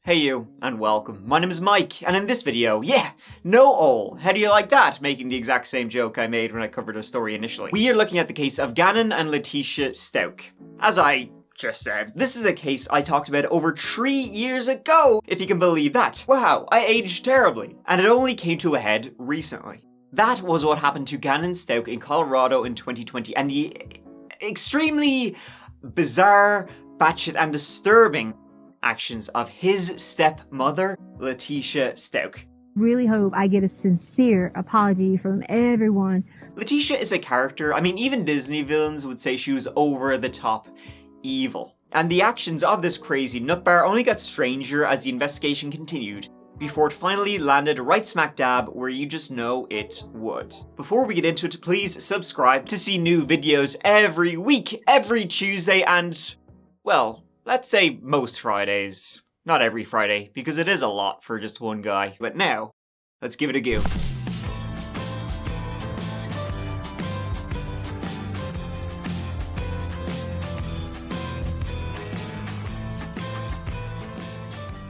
Hey you, and welcome. My name is Mike, and in this video, how do you like that? Making the exact same joke I made when I covered the story initially. We are looking at the case of Gannon and Letecia Stauch. As I just said, this is a case I talked about over 3 years ago, if you can believe that. Wow, I aged terribly. And it only came to a head recently. That was what happened to Gannon Stauch in Colorado in 2020, and the extremely bizarre, batshit, and disturbing actions of his stepmother, Letecia Stauch. Really hope I get a sincere apology from everyone. Letecia is a character, even Disney villains would say she was over the top evil. And the actions of this crazy nutbar only got stranger as the investigation continued, before it finally landed right smack dab where you just know it would. Before we get into it, please subscribe to see new videos every week, every Tuesday, and, well, let's say most Fridays. Not every Friday, because it is a lot for just one guy. But now, let's give it a go.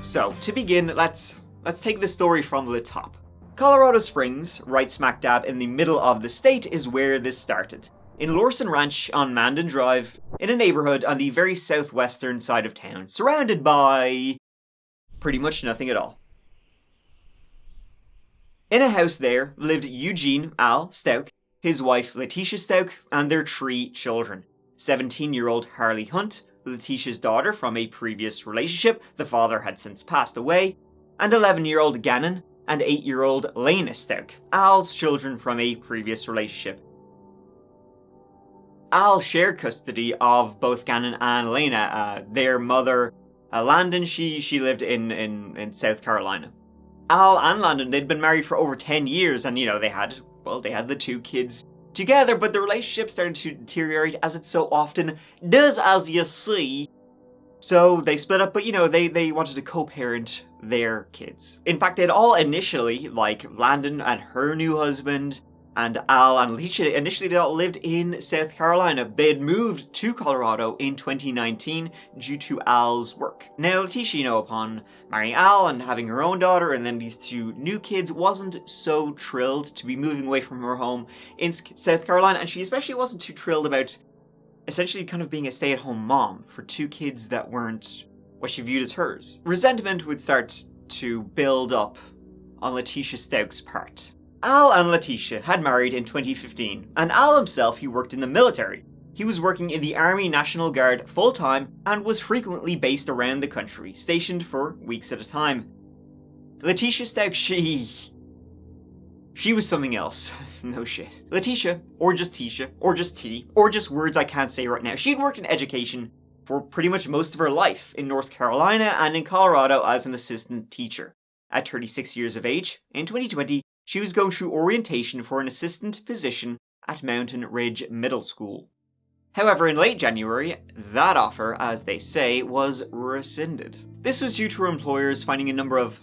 So, to begin, let's take the story from the top. Colorado Springs, right smack dab in the middle of the state, is where this started. In Lorson Ranch on Mandan Drive, in a neighborhood on the very southwestern side of town, surrounded by pretty much nothing at all. In a house there lived Eugene Al Stauch, his wife Letecia Stauch, and their 3 children. 17-year-old Harley Hunt, Letecia's daughter from a previous relationship, the father had since passed away, and 11-year-old Gannon and 8-year-old Lena Stauch, Al's children from a previous relationship. Al shared custody of both Gannon and Lena. Their mother, Landon, she lived in South Carolina. Al and Landon, they'd been married for over 10 years, and they had the 2 kids together, but the relationship started to deteriorate, as it so often does, as you see. So they split up, but they wanted to co-parent their kids. In fact, they'd all initially, like Landon and her new husband, and Al and Letecia, initially they all lived in South Carolina. They had moved to Colorado in 2019 due to Al's work. Now Letecia, upon marrying Al and having her own daughter and then these 2 new kids, wasn't so thrilled to be moving away from her home in South Carolina, and she especially wasn't too thrilled about essentially kind of being a stay-at-home mom for 2 kids that weren't what she viewed as hers. Resentment would start to build up on Letecia Stauch's part. Al and Letecia had married in 2015, and Al himself, he worked in the military. He was working in the Army National Guard full-time and was frequently based around the country, stationed for weeks at a time. Letecia Stauch, she was something else. No shit. Letecia, or just Tisha, or just T, or just words I can't say right now. She'd worked in education for pretty much most of her life in North Carolina and in Colorado as an assistant teacher. At 36 years of age, in 2020, she was going through orientation for an assistant position at Mountain Ridge Middle School. However, in late January, that offer, as they say, was rescinded. This was due to her employers finding a number of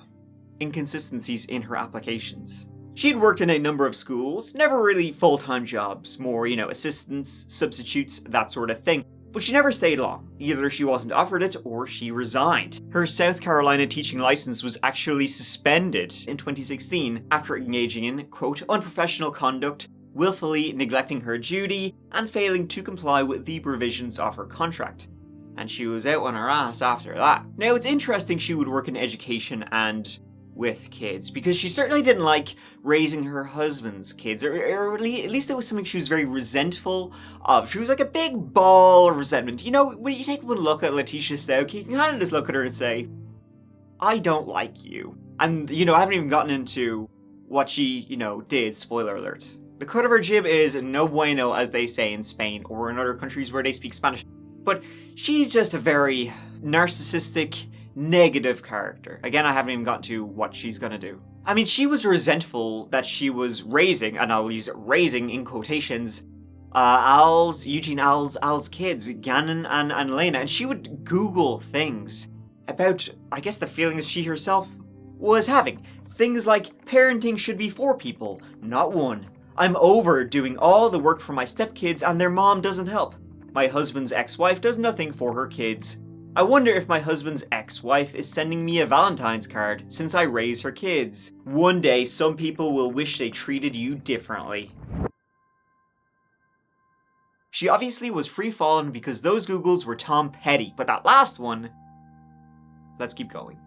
inconsistencies in her applications. She'd worked in a number of schools, never really full-time jobs, more, assistants, substitutes, that sort of thing. But she never stayed long. Either she wasn't offered it or she resigned. Her South Carolina teaching license was actually suspended in 2016 after engaging in, quote, unprofessional conduct, willfully neglecting her duty, and failing to comply with the provisions of her contract. And she was out on her ass after that. Now, it's interesting she would work in education and with kids, because she certainly didn't like raising her husband's kids, or at least it was something she was very resentful of. She was like a big ball of resentment. When you take one look at Letecia Stauch, you can kind of just look at her and say, I don't like you. And, I haven't even gotten into what she, did, spoiler alert. The cut of her jib is no bueno, as they say in Spain, or in other countries where they speak Spanish. But she's just a very narcissistic, negative character. Again, I haven't even gotten to what she's gonna do. She was resentful that she was raising, and I'll use raising in quotations, Eugene Al's kids, Gannon and Lena, and she would Google things about, I guess, the feelings she herself was having. Things like, parenting should be 4 people, not 1. I'm over doing all the work for my stepkids and their mom doesn't help. My husband's ex-wife does nothing for her kids. I wonder if my husband's ex-wife is sending me a Valentine's card since I raise her kids. One day, some people will wish they treated you differently. She obviously was free-falling because those Googles were Tom Petty, but that last one... Let's keep going.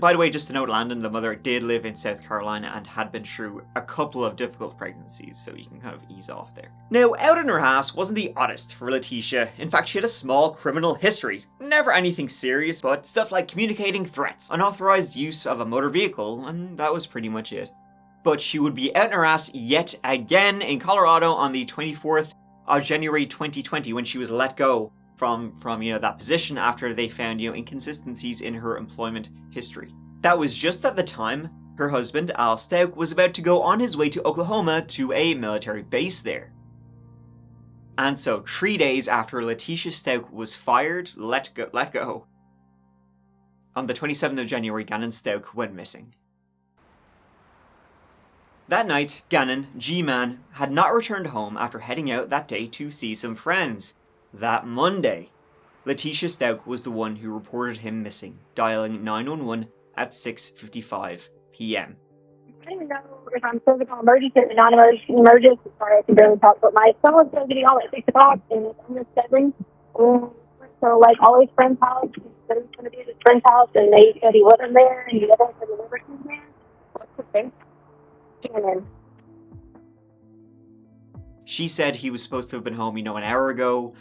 By the way, just to note, Landon, the mother, did live in South Carolina and had been through a couple of difficult pregnancies, so you can kind of ease off there. Now, out in her ass wasn't the oddest for Letecia. In fact, she had a small criminal history. Never anything serious, but stuff like communicating threats, unauthorized use of a motor vehicle, and that was pretty much it. But she would be out in her ass yet again in Colorado on the 24th of January 2020 when she was let go from that position after they found, inconsistencies in her employment history. That was just at the time her husband, Al Stauch, was about to go on his way to Oklahoma to a military base there. And so 3 days after Letecia Stauch was fired, let go, on the 27th of January, Gannon Stauch went missing. That night, Gannon, G-Man, had not returned home after heading out that day to see some friends. That Monday, Letecia Stauch was the one who reported him missing, dialing 911 at 6:55 p.m. I don't even know if I'm supposed to call emergency or non-emergency. Sorry, I can barely talk, but my son was getting home at 6 o'clock, and it's almost 7. So, all his friend's house, he said he was going to be at his friend's house, and they said he wasn't there, and the other said he never came there. What's the thing? And she said he was supposed to have been home, an hour ago.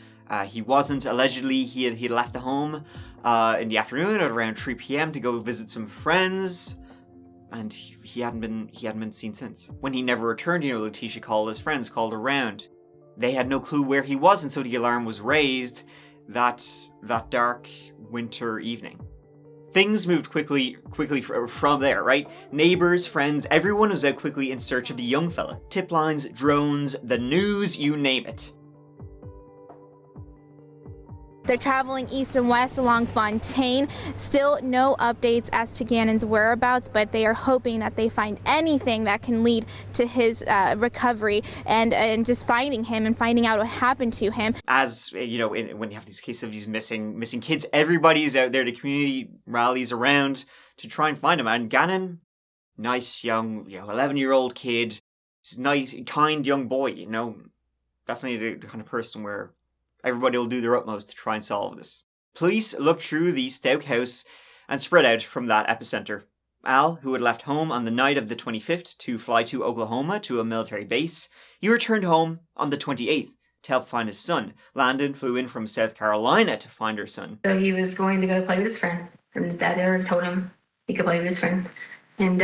He wasn't. Allegedly, he had left the home in the afternoon at around 3 p.m. to go visit some friends, and he hadn't been seen since. When he never returned, Letecia called his friends, called around. They had no clue where he was, and so the alarm was raised that dark winter evening. Things moved quickly from there, right? Neighbors, friends, everyone was out quickly in search of the young fella. Tip lines, drones, the news, you name it. They're traveling east and west along Fontaine. Still no updates as to Gannon's whereabouts, but they are hoping that they find anything that can lead to his recovery and just finding him and finding out what happened to him. As when you have these cases of these missing kids, everybody's out there. The community rallies around to try and find him. And Gannon, nice young, 11-year-old kid, nice, kind young boy. Definitely the kind of person where everybody will do their utmost to try and solve this. Police looked through the Stauch house and spread out from that epicenter. Al, who had left home on the night of the 25th to fly to Oklahoma to a military base, he returned home on the 28th to help find his son. Landon flew in from South Carolina to find her son. So he was going to go play with his friend, and his dad already told him he could play with his friend. And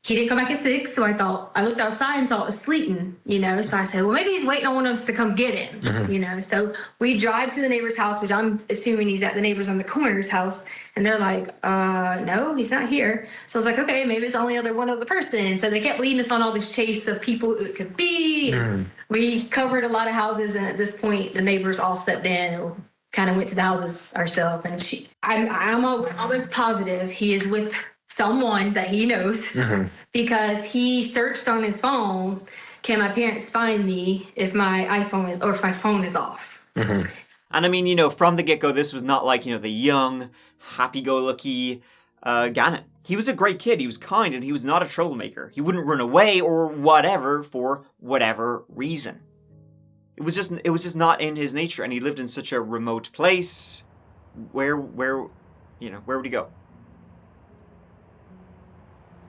he didn't come back at 6, so I looked outside and saw it was sleeting, so I said, well, maybe he's waiting on one of us to come get him, So we drive to the neighbor's house, which I'm assuming he's at the neighbor's on the corner's house, and they're like, no, he's not here. So I was like, okay, maybe it's only one other person. So they kept leading us on all this chase of people who it could be. We covered a lot of houses, and at this point, the neighbors all stepped in and kind of went to the houses ourselves. And I'm almost positive he is with someone that he knows, because he searched on his phone, can my parents find me if my phone is off? And I mean, from the get-go, this was not like, the young, happy-go-lucky Gannon. He was a great kid, he was kind, and he was not a troublemaker. He wouldn't run away or whatever for whatever reason. It was just not in his nature, and he lived in such a remote place. Where would he go?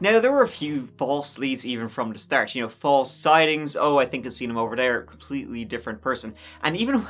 Now, there were a few false leads even from the start. False sightings. Oh, I think I've seen him over there. Completely different person. And even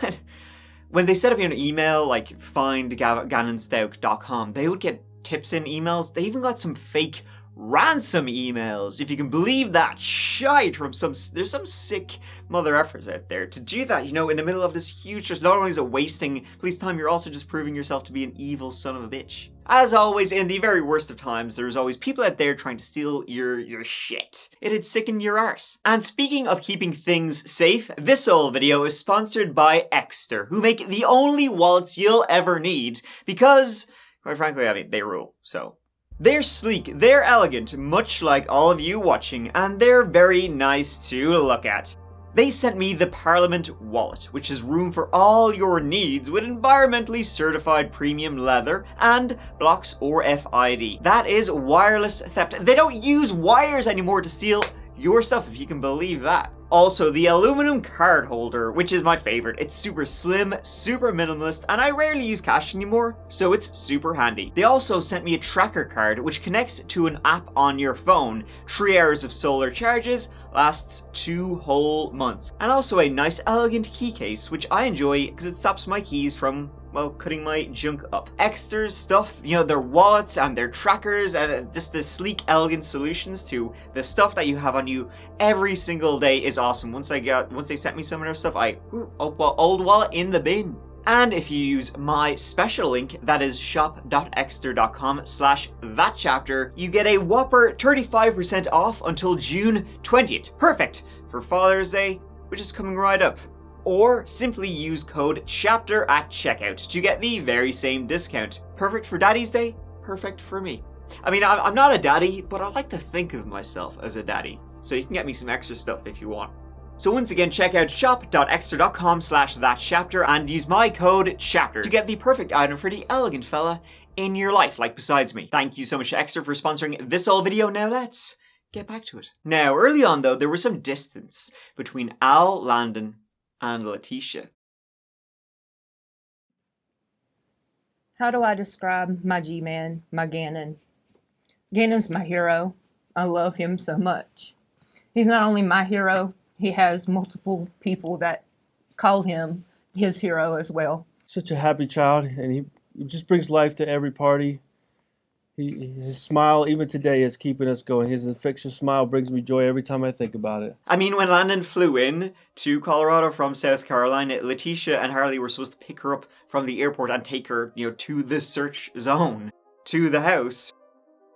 when they set up an email, like findgannonstauch.com, they would get tips in emails. They even got some fake ransom emails, if you can believe that shite from there's some sick mother effers out there to do that, in the middle of this huge, just not only is it wasting police time, you're also just proving yourself to be an evil son of a bitch. As always, in the very worst of times, there's always people out there trying to steal your shit. It'd sicken your arse. And speaking of keeping things safe, this whole video is sponsored by Exter, who make the only wallets you'll ever need, because, quite frankly, they rule, so. They're sleek, they're elegant, much like all of you watching, and they're very nice to look at. They sent me the Parliament wallet, which has room for all your needs with environmentally certified premium leather and blocks RFID. That is wireless theft. They don't use wires anymore to steal your stuff, if you can believe that. Also, the aluminum card holder, which is my favorite. It's super slim, super minimalist, and I rarely use cash anymore, so it's super handy. They also sent me a tracker card, which connects to an app on your phone. 3 hours of solar charges, lasts 2 whole months. And also a nice elegant key case, which I enjoy because it stops my keys from, well, cutting my junk up. Extra's stuff, you know, their wallets and their trackers and just the sleek, elegant solutions to the stuff that you have on you every single day is awesome. Once they sent me some of their stuff, old wallet in the bin. And if you use my special link, that is shop.exter.com/thatchapter, you get a whopper 35% off until June 20th. Perfect for Father's Day, which is coming right up. Or simply use code CHAPTER at checkout to get the very same discount. Perfect for Daddy's Day, perfect for me. I mean, I'm not a daddy, but I like to think of myself as a daddy. So you can get me some extra stuff if you want. So once again, check out shop.exter.com/thatchapter and use my code CHAPTER to get the perfect item for the elegant fella in your life, like besides me. Thank you so much to Exter for sponsoring this whole video. Now let's get back to it. Now, early on though, there was some distance between Al, Landon, and Letecia. How do I describe my G-Man, my Gannon? Gannon's my hero. I love him so much. He's not only my hero, he has multiple people that call him his hero as well. Such a happy child, and he just brings life to every party. His smile, even today, is keeping us going. His infectious smile brings me joy every time I think about it. I mean, when Landon flew in to Colorado from South Carolina, Letecia and Harley were supposed to pick her up from the airport and take her, you know, to the search zone, to the house.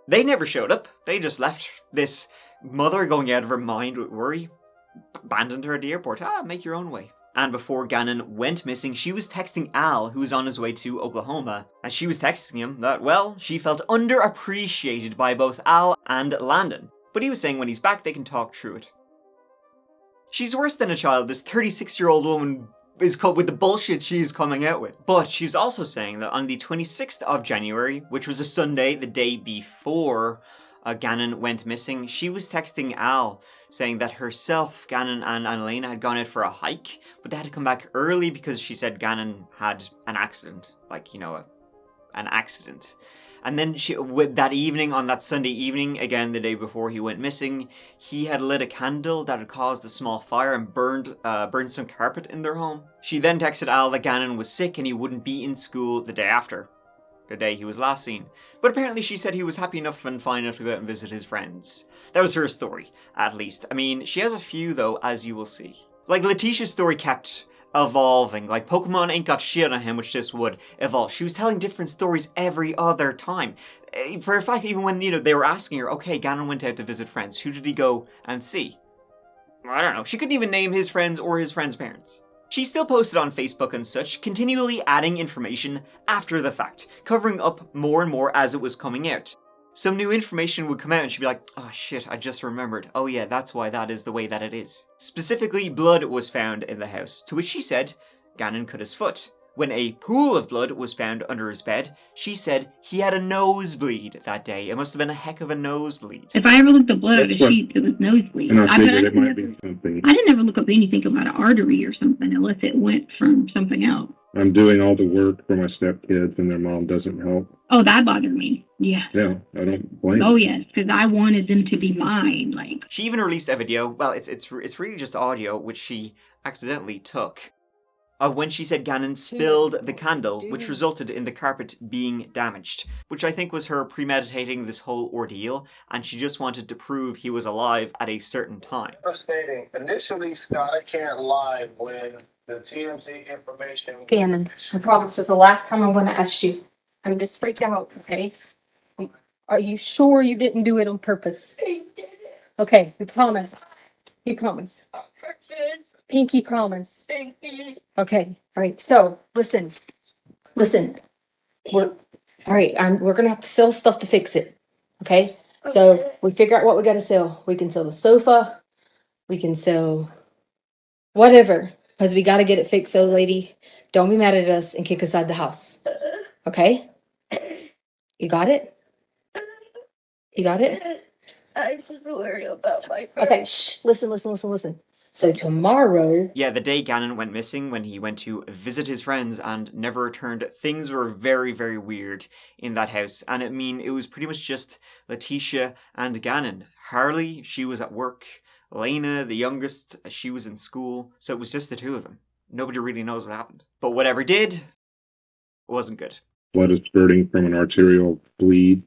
They never showed up. They just left this mother going out of her mind with worry, abandoned her at the airport. Make your own way. And before Gannon went missing, she was texting Al, who was on his way to Oklahoma. And she was texting him that, well, she felt underappreciated by both Al and Landon. But he was saying when he's back, they can talk through it. She's worse than a child. This 36-year-old woman is caught with the bullshit she's coming out with. But she was also saying that on the 26th of January, which was a Sunday, the day before Gannon went missing, she was texting Al saying that herself, Gannon, and Elena had gone out for a hike, but they had to come back early because she said Gannon had an accident. Like, you know, an accident. And then that evening, on that Sunday evening, again the day before he went missing, he had lit a candle that had caused a small fire and burned some carpet in their home. She then texted Al that Gannon was sick and he wouldn't be in school the day after, the day he was last seen. But apparently she said he was happy enough and fine enough to go out and visit his friends. That was her story, at least. I mean, she has a few though, as you will see. Like, Letecia's story kept evolving. Like, Pokemon ain't got shit on him, which this would evolve. She was telling different stories every other time. For a fact, even when, you know, they were asking her, okay, Gannon went out to visit friends, who did he go and see? I don't know. She couldn't even name his friends or his friends' parents. She still posted on Facebook and such, continually adding information after the fact, covering up more and more as it was coming out. Some new information would come out and she'd be like, oh shit, I just remembered. Oh yeah, that's why that is the way that it is. Specifically, blood was found in the house, to which she said Gannon cut his foot. When a pool of blood was found under his bed, she said he had a nosebleed that day. It must have been a heck of a nosebleed. If I ever looked up blood out of the sheet, it was nosebleed. And I figured it might be something. I didn't ever look up anything about an artery or something unless it went from something else. I'm doing all the work for my stepkids and their mom doesn't help. Oh, that bothered me. Yeah. Yeah, I don't blame Oh, yes, because I wanted them to be mine. Like, she even released a video, well, it's really just audio, which she accidentally took, of when she said Gannon spilled the candle, which resulted in the carpet being damaged, which I think was her premeditating this whole ordeal, and she just wanted to prove he was alive at a certain time. Stating, initially, Scott, I can't lie when the TMZ information... Gannon, I promise this is the last time I'm going to ask you. I'm just freaked out, okay? Are you sure you didn't do it on purpose? Okay, we promise. You promise. Pinky promise. Okay, all right. So listen. We're gonna have to sell stuff to fix it. Okay. So we figure out what we gotta sell. We can sell the sofa. We can sell Whatever, because we got to get it fixed. So, lady, don't be mad at us and kick us out of the house. Okay? You got it? You got it? I'm just worried about my Okay, shh. Listen. So, tomorrow. Yeah, the day Gannon went missing, when he went to visit his friends and never returned, things were very, very weird in that house. And I mean, it was pretty much just Letecia and Gannon. Harley, she was at work. Lena, the youngest, she was in school. So it was just the two of them. Nobody really knows what happened. But whatever did, wasn't good. Blood is spurting from an arterial bleed.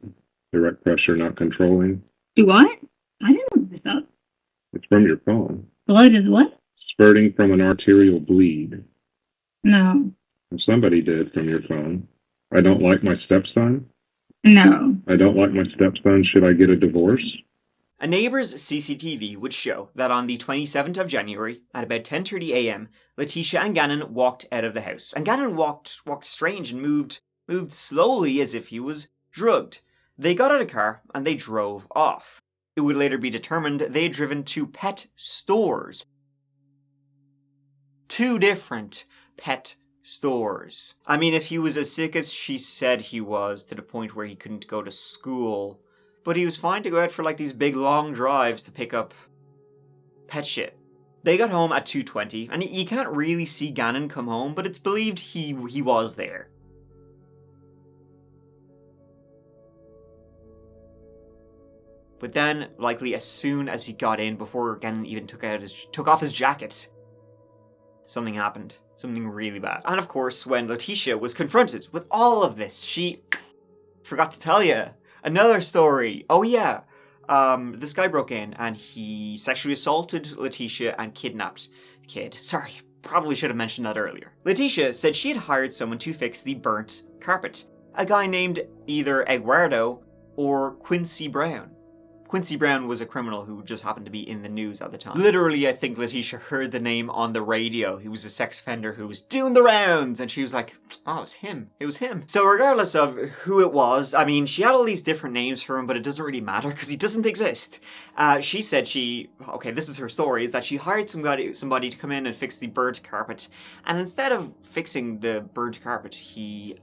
Direct pressure not controlling. Do what? I didn't look this up. It's from your phone. Blood is what? Spurting from an arterial bleed. No. Somebody did from your phone. I don't like my stepson. No. I don't like my stepson. Should I get a divorce? A neighbor's CCTV would show that on the 27th of January, at about 10:30 a.m., Letecia and Gannon walked out of the house. And Gannon walked strange and moved slowly as if he was drugged. They got out of the car and they drove off. It would later be determined they had driven to pet stores. 2 different pet stores. I mean, if he was as sick as she said he was, to the point where he couldn't go to school, but he was fine to go out for like these big long drives to pick up pet shit. They got home at 2:20, and you can't really see Gannon come home, but it's believed he was there. But then, likely as soon as he got in, before Gannon even took off his jacket, something happened. Something really bad. And of course, when Letecia was confronted with all of this, she forgot to tell you another story. Oh yeah, this guy broke in and he sexually assaulted Letecia and kidnapped the kid. Sorry, probably should have mentioned that earlier. Letecia said she had hired someone to fix the burnt carpet. A guy named either Eduardo or Quincy Brown. Quincy Brown was a criminal who just happened to be in the news at the time. Literally, I think Letecia heard the name on the radio. He was a sex offender who was doing the rounds, and she was like, oh, it was him. It was him. So regardless of who it was, I mean, she had all these different names for him, but it doesn't really matter because he doesn't exist. She said okay, this is her story, is that she hired somebody to come in and fix the burnt carpet. And instead of fixing the burnt carpet, she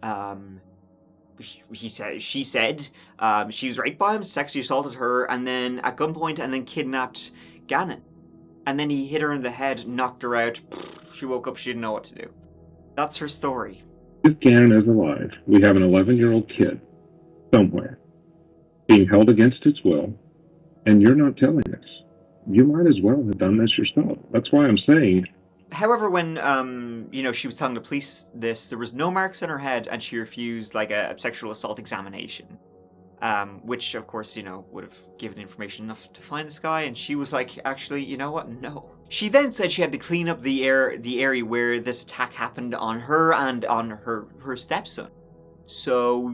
said she was raped by him, sexually assaulted her, and then at gunpoint, and then kidnapped Gannon. And then he hit her in the head, knocked her out. She woke up, she didn't know what to do. That's her story. If Gannon is alive, we have an 11-year-old kid somewhere being held against its will, and you're not telling us. You might as well have done this yourself. That's why I'm saying. However, when, she was telling the police this, there was no marks on her head, and she refused, like, a sexual assault examination. Which, of course, would have given information enough to find this guy, and she was like, actually, you know what, no. She then said she had to clean up the area where this attack happened on her and on her stepson. So,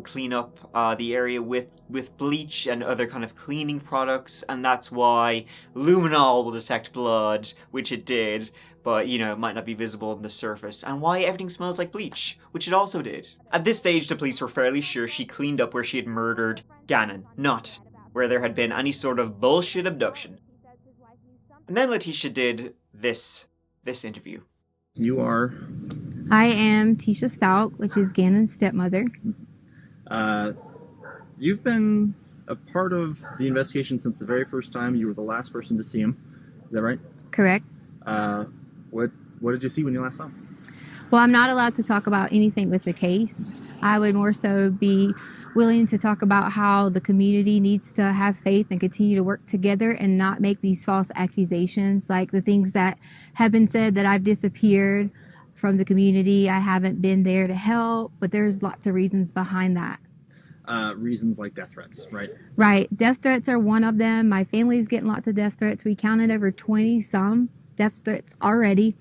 clean up the area with bleach and other kind of cleaning products, and that's why luminol will detect blood, which it did, but, it might not be visible on the surface, and why everything smells like bleach, which it also did. At this stage, the police were fairly sure she cleaned up where she had murdered Gannon, not where there had been any sort of bullshit abduction. And then Letecia did this interview. You are? I am Letecia Stauch, which is Gannon's stepmother. You've been a part of the investigation since the very first time. You were the last person to see him. Is that right? Correct. What did you see when you last saw him? Well, I'm not allowed to talk about anything with the case. I would more so be willing to talk about how the community needs to have faith and continue to work together and not make these false accusations, like the things that have been said that I've disappeared from the community. I haven't been there to help, but there's lots of reasons behind that. Reasons like death threats, right? Right. Death threats are one of them. My family's getting lots of death threats. We counted over 20-some death threats already.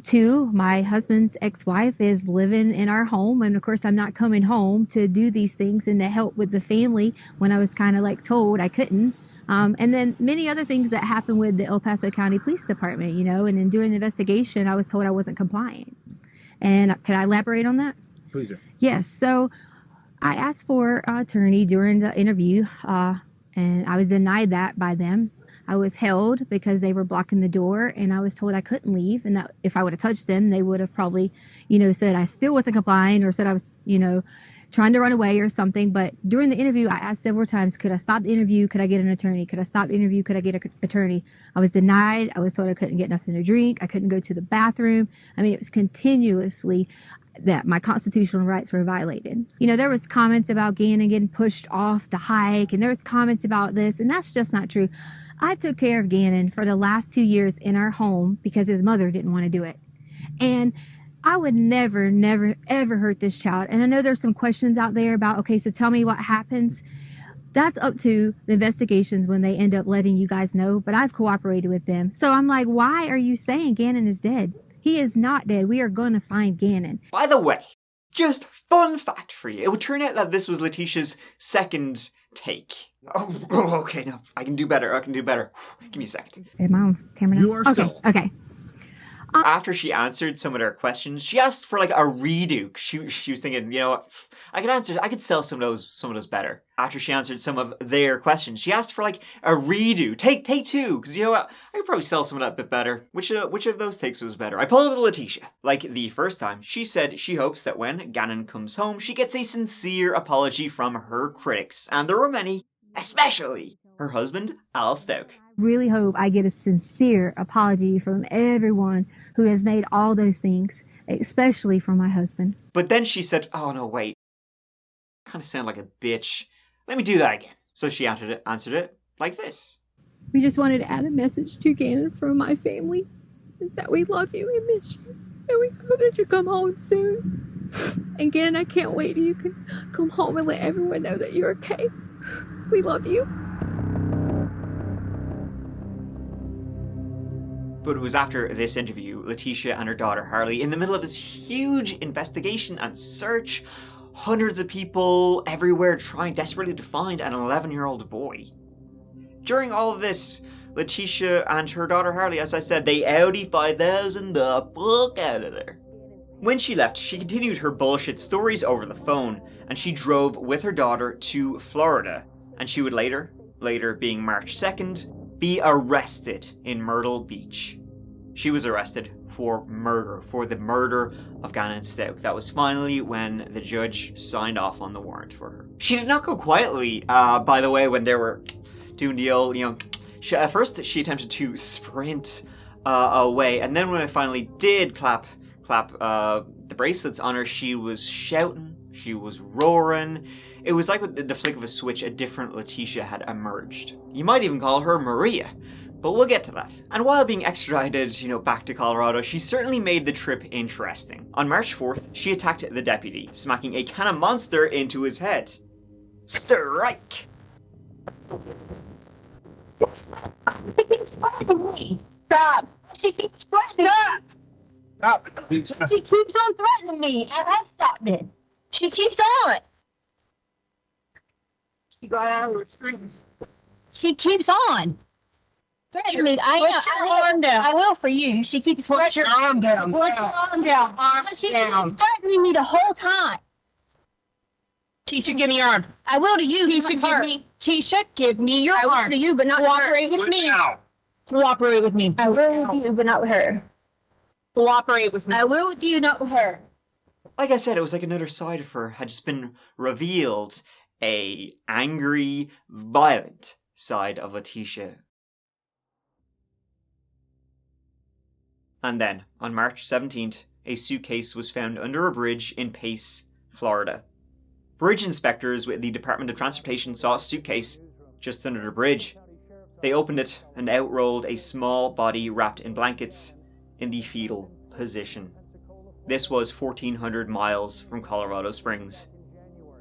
2, my husband's ex-wife is living in our home, and of course I'm not coming home to do these things and to help with the family when I was kind of like told I couldn't. And then many other things that happened with the El Paso County Police Department, and in doing the investigation I was told I wasn't compliant. And can I elaborate on that? Please do. Yes. So I asked for an attorney during the interview, and I was denied that by them. I was held because they were blocking the door, and I was told I couldn't leave, and that if I would have touched them, they would have probably, said I still wasn't complying, or said I was, trying to run away or something. But during the interview, I asked several times, could I stop the interview? Could I get an attorney? Could I stop the interview? Could I get an attorney? I was denied. I was told I couldn't get nothing to drink. I couldn't go to the bathroom. I mean, it was continuously that my constitutional rights were violated. There was comments about Gannon getting pushed off the hike, and there was comments about this, and that's just not true. I took care of Gannon for the last 2 years in our home because his mother didn't want to do it. And I would never, ever hurt this child. And I know there's some questions out there about, okay, so tell me what happens. That's up to the investigations when they end up letting you guys know, but I've cooperated with them. So I'm like, why are you saying Gannon is dead? He is not dead. We are going to find Gannon. By the way, just fun fact for you. It would turn out that this was Letecia's second take. Oh, okay, no, I can do better. Give me a second. Am I on camera now? You are still. Okay. After she answered some of their questions, she asked for like a redo. She was thinking, I could sell some of those better. After she answered some of their questions, she asked for like a redo. Take two, because I could probably sell some of that a bit better. Which of those takes was better? I pulled it to Letecia. Like the first time, she said she hopes that when Gannon comes home, she gets a sincere apology from her critics. And there were many, especially her husband, Al Stauch. Really hope I get a sincere apology from everyone who has made all those things, especially from my husband. But then she said, oh no, wait. I kind of sound like a bitch. Let me do that again. So she answered it like this. We just wanted to add a message to Gannon from my family. Is that we love you and miss you. And we hope that you come home soon. And Gannon, I can't wait till you can come home and let everyone know that you're okay. We love you. But it was after this interview, Letecia and her daughter Harley, in the middle of this huge investigation and search, hundreds of people everywhere trying desperately to find an 11-year-old boy. During all of this, Letecia and her daughter Harley, as I said, they Audi 5000 the fuck out of there. When she left, she continued her bullshit stories over the phone, and she drove with her daughter to Florida, and she would later being March 2nd, be arrested in Myrtle Beach. She was arrested for the murder of Gannon Stauch. That was finally when the judge signed off on the warrant for her. She did not go quietly, by the way, when they were doing the old, at first she attempted to sprint away, and then when I finally did clap the bracelets on her, she was shouting, she was roaring. It was like with the flick of a switch, a different Letecia had emerged. You might even call her Maria, but we'll get to that. And while being extradited, back to Colorado, she certainly made the trip interesting. On March 4th, she attacked the deputy, smacking a can of Monster into his head. Strike! She keeps threatening me. Stop! She keeps threatening me. Stop. She keeps on threatening me. I have stopped it. She keeps on. She got out of the streets. She keeps on. Threatening me. I will for you. She keeps Put your arm down. Put your arm down. She keeps threatening me the whole time. Tisha, give me your arm. I will to you. Tisha, give me your arm. I will to you, but not cooperate to her. with me. Cooperate with me. I will with you, but not with her. Cooperate with me. I will with you, not with her. Like I said, it was like another side of her had just been revealed. A angry, violent side of Letecia. And then, on March 17th, a suitcase was found under a bridge in Pace, Florida. Bridge inspectors with the Department of Transportation saw a suitcase just under the bridge. They opened it, and out rolled a small body wrapped in blankets in the fetal position. This was 1,400 miles from Colorado Springs.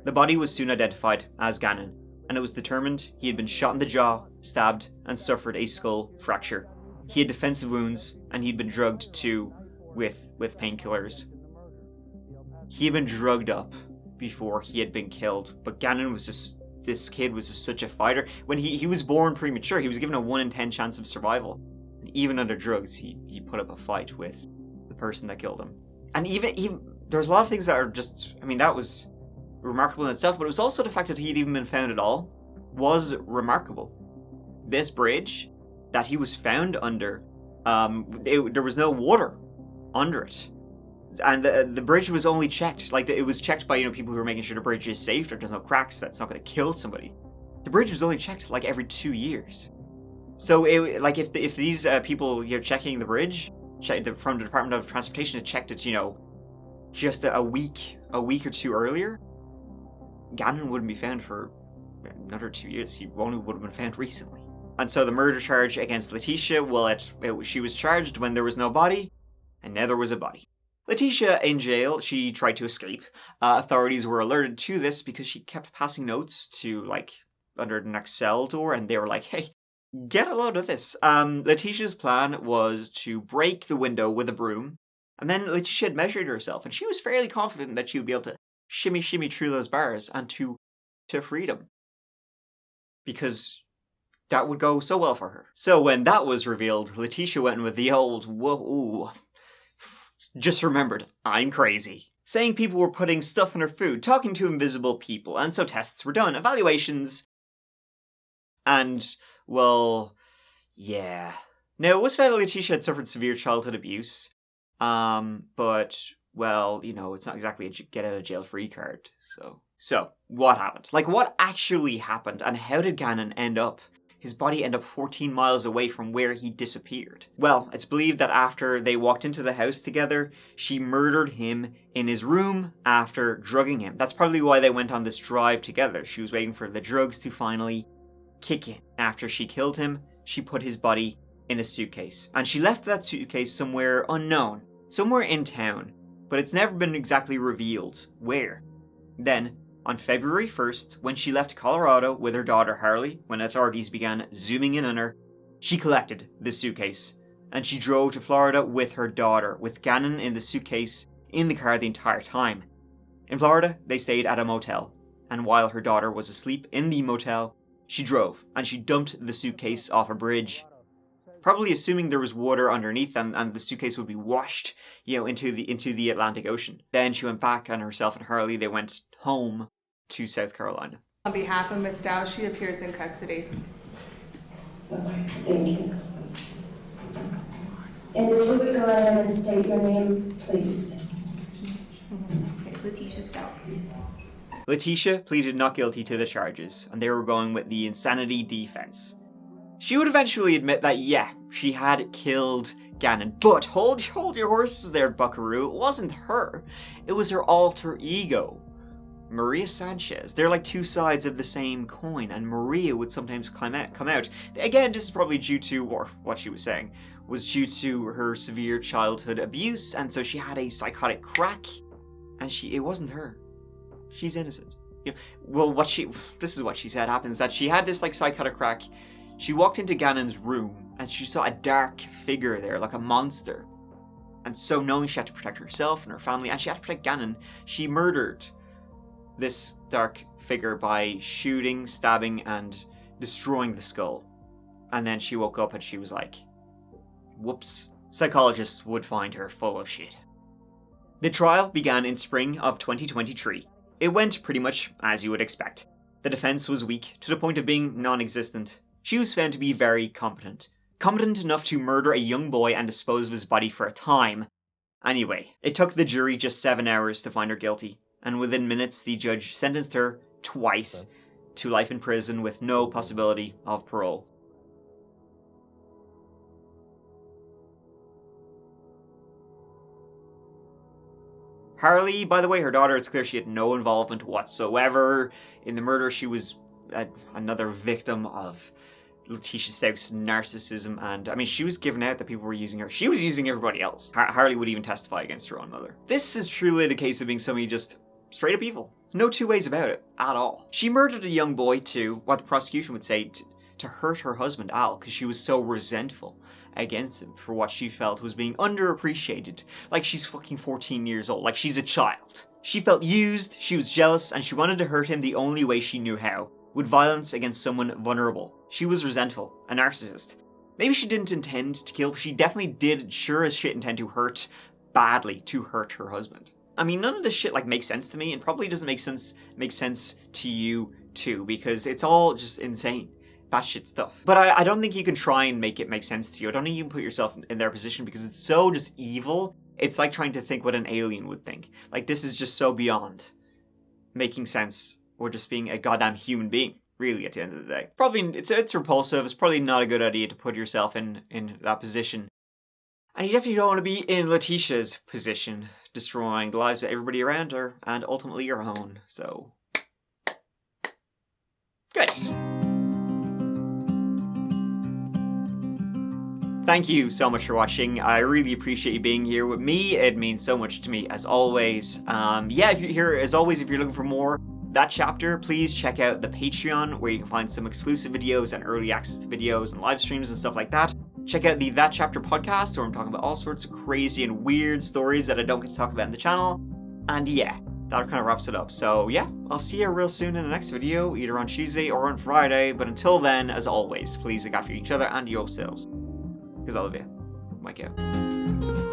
The body was soon identified as Gannon, and it was determined he had been shot in the jaw, stabbed, and suffered a skull fracture. He had defensive wounds, and he'd been drugged too, with painkillers. He had been drugged up before he had been killed, but Gannon was just, this kid was just such a fighter. When he was born premature, he was given a 1 in 10 chance of survival. And even under drugs, he put up a fight with the person that killed him. And even there's a lot of things that are just, that was remarkable in itself, but it was also the fact that he'd even been found at all was remarkable. This bridge that he was found under, there was no water under it. And the bridge was only checked, like it was checked by, you know, people who were making sure the bridge is safe, there's no cracks, that's not going to kill somebody. The bridge was only checked like every 2 years. So like if these people, you know, checking the bridge from the Department of Transportation had checked it, you know, just a week or two earlier, Gannon wouldn't be found for another 2 years. He only would have been found recently. And so the murder charge against Letecia, well, she was charged when there was no body, and now there was a body. Letecia in jail, she tried to escape. Authorities were alerted to this because she kept passing notes to, like, under the next cell door, and they were like, hey, get a load of this. Letecia's plan was to break the window with a broom, and then Letecia had measured herself, and she was fairly confident that she would be able to shimmy through those bars and to freedom. Because that would go so well for her. So when that was revealed, Letecia went with the old, whoa, just remembered, I'm crazy. Saying people were putting stuff in her food, talking to invisible people, and so tests were done, evaluations, and, well, yeah. Now, it was found that Letecia had suffered severe childhood abuse, but, well, you know, it's not exactly a get-out-of-jail-free card, So, what happened? Like, what actually happened, and how did Gannon his body end up 14 miles away from where he disappeared? Well, it's believed that after they walked into the house together, she murdered him in his room after drugging him. That's probably why they went on this drive together. She was waiting for the drugs to finally kick in. After she killed him, she put his body in a suitcase. And she left that suitcase somewhere unknown, somewhere in town, but it's never been exactly revealed where. Then, on February 1st, when she left Colorado with her daughter Harley, when authorities began zooming in on her, she collected the suitcase, and she drove to Florida with her daughter, with Gannon in the suitcase in the car the entire time. In Florida, they stayed at a motel, and while her daughter was asleep in the motel, she drove, and she dumped the suitcase off a bridge, probably assuming there was water underneath and the suitcase would be washed, you know, into the Atlantic Ocean. Then she went back, and herself and Harley, they went home to South Carolina. On behalf of Ms. Stauch, she appears in custody. Okay, thank you. And if you would go ahead and state your name, please. Letecia Stauch. Letecia pleaded not guilty to the charges, and they were going with the insanity defense. She would eventually admit that, yeah, she had killed Gannon, but hold your horses there, buckaroo. It wasn't her. It was her alter ego, Maria Sanchez. They're like two sides of the same coin, and Maria would sometimes come out. Again, this is probably due to, or what she was saying, was due to her severe childhood abuse, and so she had a psychotic crack, and it wasn't her. She's innocent. You know, well, this is what she said happens, that she had this like psychotic crack. She walked into Gannon's room, and she saw a dark figure there, like a monster. And so knowing she had to protect herself and her family, and she had to protect Gannon, she murdered this dark figure by shooting, stabbing, and destroying the skull. And then she woke up and she was like, whoops. Psychologists would find her full of shit. The trial began in spring of 2023. It went pretty much as you would expect. The defense was weak to the point of being non-existent. She was found to be very competent. Competent enough to murder a young boy and dispose of his body for a time. Anyway, it took the jury just 7 hours to find her guilty. And within minutes, the judge sentenced her twice to life in prison with no possibility of parole. Harley, by the way, her daughter, it's clear she had no involvement whatsoever in the murder. She was another victim of Letecia Stauch's narcissism, and I mean, she was given out that people were using her. She was using everybody else. Harley would even testify against her own mother. This is truly the case of being somebody just straight up evil. No two ways about it, at all. She murdered a young boy too, what the prosecution would say, to hurt her husband, Al, because she was so resentful against him for what she felt was being underappreciated. Like she's fucking 14 years old, like she's a child. She felt used, she was jealous, and she wanted to hurt him the only way she knew how, with violence against someone vulnerable. She was resentful, a narcissist. Maybe she didn't intend to kill, but she definitely did sure as shit intend to hurt badly, to hurt her husband. I mean, none of this shit like makes sense to me, and probably doesn't make sense to you too, because it's all just insane. batshit stuff. But I don't think you can try and make it make sense to you. I don't think you can put yourself in their position because it's so just evil. It's like trying to think what an alien would think. Like, this is just so beyond making sense or just being a goddamn human being, really, at the end of the day. Probably, it's repulsive. It's probably not a good idea to put yourself in that position. And you definitely don't want to be in Letecia's position, destroying the lives of everybody around her and ultimately your own. So, good. Thank you so much for watching. I really appreciate you being here with me. It means so much to me, as always. Yeah, if you're here, as always, if you're looking for more that chapter, please check out the Patreon, where you can find some exclusive videos and early access to videos and live streams and stuff like that. Check out the That Chapter podcast, where I'm talking about all sorts of crazy and weird stories that I don't get to talk about in the channel. And yeah, that kind of wraps it up. So yeah, I'll see you real soon in the next video, either on Tuesday or on Friday. But until then, as always, please look after each other and yourselves. Because I love you. Mike out.